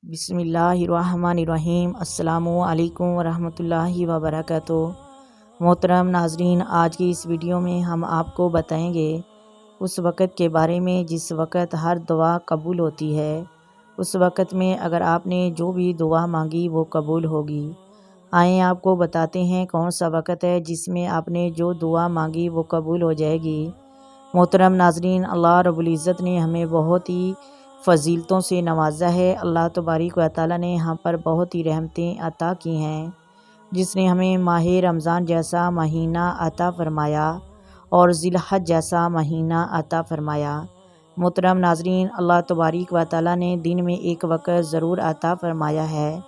بسم اللہ الرحمن الرحیم۔ السلام علیکم ورحمۃ اللہ وبرکاتہ۔ محترم ناظرین، آج کی اس ویڈیو میں ہم آپ کو بتائیں گے اس وقت کے بارے میں جس وقت ہر دعا قبول ہوتی ہے۔ اس وقت میں اگر آپ نے جو بھی دعا مانگی وہ قبول ہوگی۔ آئیں آپ کو بتاتے ہیں کون سا وقت ہے جس میں آپ نے جو دعا مانگی وہ قبول ہو جائے گی۔ محترم ناظرین، اللہ رب العزت نے ہمیں بہت ہی فضیلتوں سے نوازا ہے۔ اللہ تبارک و تعالیٰ نے ہم پر بہت ہی رحمتیں عطا کی ہیں، جس نے ہمیں ماہ رمضان جیسا مہینہ عطا فرمایا اور ذی الحج جیسا مہینہ عطا فرمایا۔ محترم ناظرین، اللہ تبارک و تعالیٰ نے دن میں ایک وقت ضرور عطا فرمایا ہے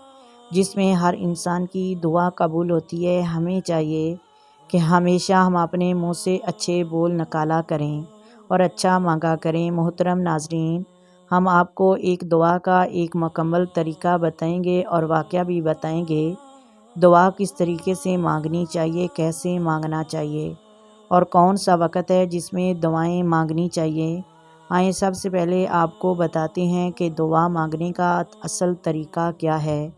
جس میں ہر انسان کی دعا قبول ہوتی ہے۔ ہمیں چاہیے کہ ہمیشہ ہم اپنے منہ سے اچھے بول نکالا کریں اور اچھا مانگا کریں۔ محترم ناظرین، ہم آپ کو ایک دعا کا ایک مکمل طریقہ بتائیں گے اور واقعہ بھی بتائیں گے دعا کس طریقے سے مانگنی چاہیے، کیسے مانگنا چاہیے اور کون سا وقت ہے جس میں دعائیں مانگنی چاہیے۔ آئیں سب سے پہلے آپ کو بتاتے ہیں کہ دعا مانگنے کا اصل طریقہ کیا ہے،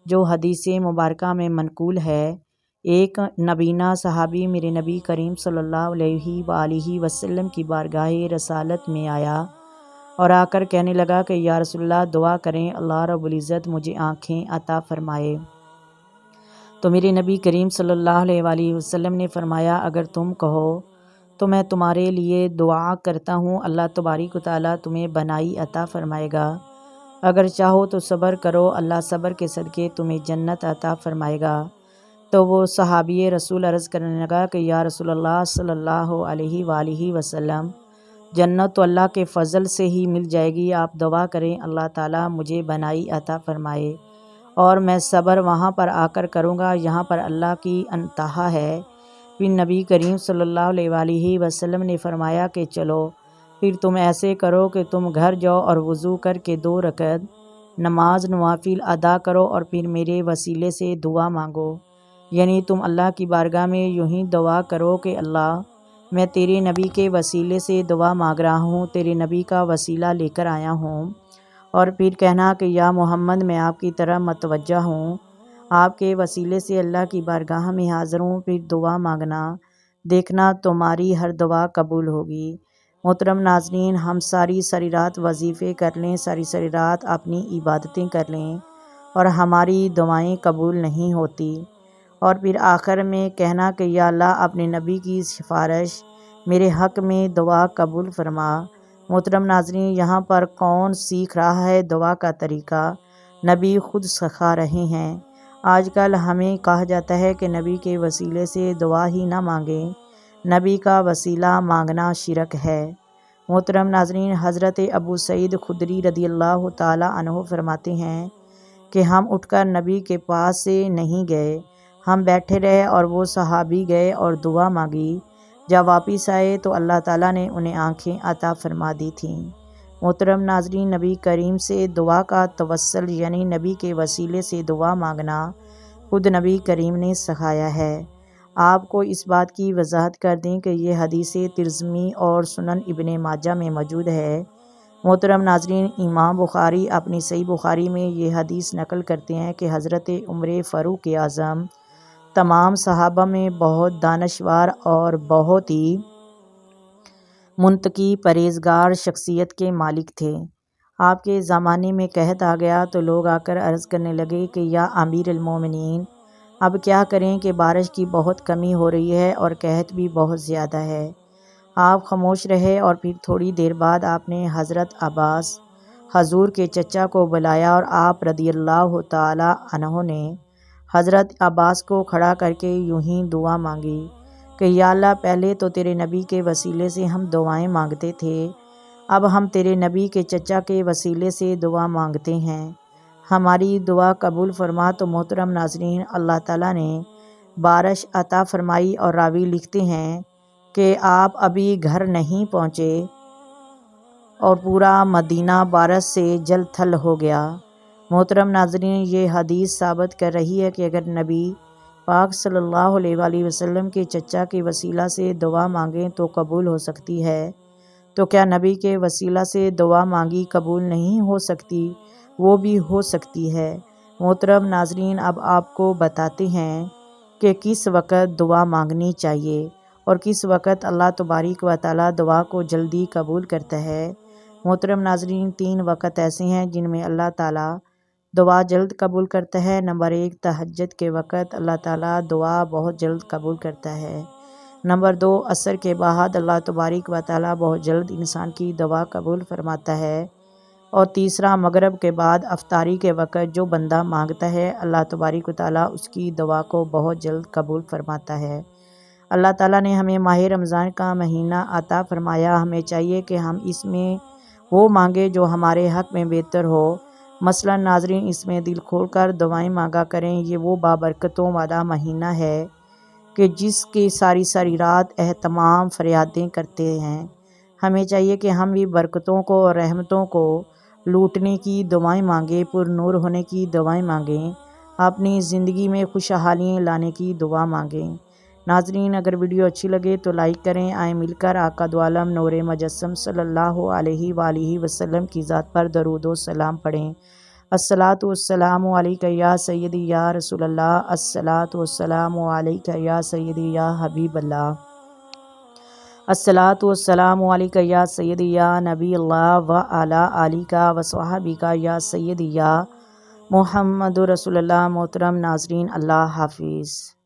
جو حدیث مبارکہ میں منقول ہے۔ ایک نبینہ صحابی میرے نبی کریم صلی اللہ علیہ وآلہ وسلم کی بارگاہ رسالت میں آیا اور آ کر کہنے لگا کہ یا رسول اللہ، دعا کریں اللہ رب العزت مجھے آنکھیں عطا فرمائے۔ تو میرے نبی کریم صلی اللہ علیہ وآلہ وسلم نے فرمایا، اگر تم کہو تو میں تمہارے لیے دعا کرتا ہوں، اللہ تبارک و تعالیٰ تمہیں بنائی عطا فرمائے گا۔ اگر چاہو تو صبر کرو، اللہ صبر کے صدقے تمہیں جنت عطا فرمائے گا۔ تو وہ صحابی رسول عرض کرنے لگا کہ یا رسول اللہ صلی اللہ علیہ وآلہ وسلم، جنت تو اللہ کے فضل سے ہی مل جائے گی، آپ دعا کریں اللہ تعالیٰ مجھے بنائی عطا فرمائے اور میں صبر وہاں پر آ کر کروں گا یہاں پر اللہ کی انتہا ہے۔ پھر نبی کریم صلی اللہ علیہ وآلہ وسلم نے فرمایا کہ چلو پھر تم ایسے کرو کہ تم گھر جاؤ اور وضو کر کے 2 رکعت نماز نوافل ادا کرو اور پھر میرے وسیلے سے دعا مانگو، یعنی تم اللہ کی بارگاہ میں یوں ہی دعا کرو کہ اللہ میں تیرے نبی کے وسیلے سے دعا مانگ رہا ہوں، تیرے نبی کا وسیلہ لے کر آیا ہوں، اور پھر کہنا کہ یا محمد میں آپ کی طرف متوجہ ہوں، آپ کے وسیلے سے اللہ کی بارگاہ میں حاضر ہوں، پھر دعا مانگنا، دیکھنا تمہاری ہر دعا قبول ہوگی۔ محترم ناظرین، ہم ساری رات وظیفے کر لیں، ساری رات اپنی عبادتیں کر لیں اور ہماری دعائیں قبول نہیں ہوتی، اور پھر آخر میں کہنا کہ یا اللہ اپنے نبی کی سفارش میرے حق میں دعا قبول فرما۔ محترم ناظرین، یہاں پر کون سیکھ رہا ہے دعا کا طریقہ؟ نبی خود سکھا رہے ہیں۔ آج کل ہمیں کہا جاتا ہے کہ نبی کے وسیلے سے دعا ہی نہ مانگیں، نبی کا وسیلہ مانگنا شرک ہے۔ محترم ناظرین، حضرت ابو سعید خدری رضی اللہ تعالی عنہ فرماتے ہیں کہ ہم اٹھ کر نبی کے پاس سے نہیں گئے، ہم بیٹھے رہے اور وہ صحابی گئے اور دعا مانگی، جب واپس آئے تو اللہ تعالیٰ نے انہیں آنکھیں عطا فرما دی تھیں۔ محترم ناظرین، نبی کریم سے دعا کا توسل یعنی نبی کے وسیلے سے دعا مانگنا خود نبی کریم نے سکھایا ہے۔ آپ کو اس بات کی وضاحت کر دیں کہ یہ حدیث ترمذی اور سنن ابن ماجہ میں موجود ہے۔ محترم ناظرین، امام بخاری اپنی صحیح بخاری میں یہ حدیث نقل کرتے ہیں کہ حضرت عمر فاروق اعظم تمام صحابہ میں بہت دانشور اور بہت ہی منتقی پرہیزگار شخصیت کے مالک تھے۔ آپ کے زمانے میں قحط آ گیا تو لوگ آ کر عرض کرنے لگے کہ یا امیر المومنین، اب کیا کریں کہ بارش کی بہت کمی ہو رہی ہے اور قحط بھی بہت زیادہ ہے۔ آپ خاموش رہے اور پھر تھوڑی دیر بعد آپ نے حضرت عباس حضور کے چچا کو بلایا اور آپ رضی اللہ تعالی عنہ نے حضرت عباس کو کھڑا کر کے یوں ہی دعا مانگی کہ یا اللہ، پہلے تو تیرے نبی کے وسیلے سے ہم دعائیں مانگتے تھے، اب ہم تیرے نبی کے چچا کے وسیلے سے دعا مانگتے ہیں، ہماری دعا قبول فرما۔ تو محترم ناظرین، اللہ تعالیٰ نے بارش عطا فرمائی اور راوی لکھتے ہیں کہ آپ ابھی گھر نہیں پہنچے اور پورا مدینہ بارش سے جل تھل ہو گیا۔ محترم ناظرین، یہ حدیث ثابت کر رہی ہے کہ اگر نبی پاک صلی اللہ علیہ وآلہ وسلم کے چچا کے وسیلہ سے دعا مانگیں تو قبول ہو سکتی ہے، تو کیا نبی کے وسیلہ سے دعا مانگی قبول نہیں ہو سکتی؟ وہ بھی ہو سکتی ہے۔ محترم ناظرین، اب آپ کو بتاتے ہیں کہ کس وقت دعا مانگنی چاہیے اور کس وقت اللہ تبارک و تعالیٰ دعا کو جلدی قبول کرتا ہے۔ محترم ناظرین، 3 وقت ایسے ہیں جن میں اللہ تعالیٰ دعا جلد قبول کرتا ہے۔ نمبر 1، تہجد کے وقت اللہ تعالیٰ دعا بہت جلد قبول کرتا ہے۔ نمبر 2، عصر کے بعد اللہ تبارک و تعالیٰ بہت جلد انسان کی دعا قبول فرماتا ہے۔ اور تیسرا، مغرب کے بعد افطاری کے وقت جو بندہ مانگتا ہے اللہ تبارک و تعالیٰ اس کی دعا کو بہت جلد قبول فرماتا ہے۔ اللہ تعالیٰ نے ہمیں ماہ رمضان کا مہینہ عطا فرمایا، ہمیں چاہیے کہ ہم اس میں وہ مانگے جو ہمارے حق میں بہتر ہو۔ مثلا ناظرین، اس میں دل کھول کر دعائیں مانگا کریں۔ یہ وہ بابرکتوں والا مہینہ ہے کہ جس کی ساری ساری رات اہتمام فریادیں کرتے ہیں۔ ہمیں چاہیے کہ ہم بھی برکتوں کو اور رحمتوں کو لوٹنے کی دعائیں مانگیں، پر نور ہونے کی دعائیں مانگیں، اپنی زندگی میں خوشحالیاں لانے کی دعا مانگیں۔ ناظرین، اگر ویڈیو اچھی لگے تو لائک کریں۔ آئیں مل کر آقا دو عالم نور مجسم صلی اللہ علیہ وآلہ وسلم کی ذات پر درود و سلام پڑھیں۔ الصلاۃ والسلام علیک یا سیدی یا رسول اللہ، الصلاۃ والسلام علیک یا سیدی یا حبیب اللہ، الصلاۃ والسلام علیک یا سیدی یا نبی اللہ وعلی آلک وصحبک یا سیدی یا محمد رسول اللہ۔ محترم ناظرین، اللہ حافظ۔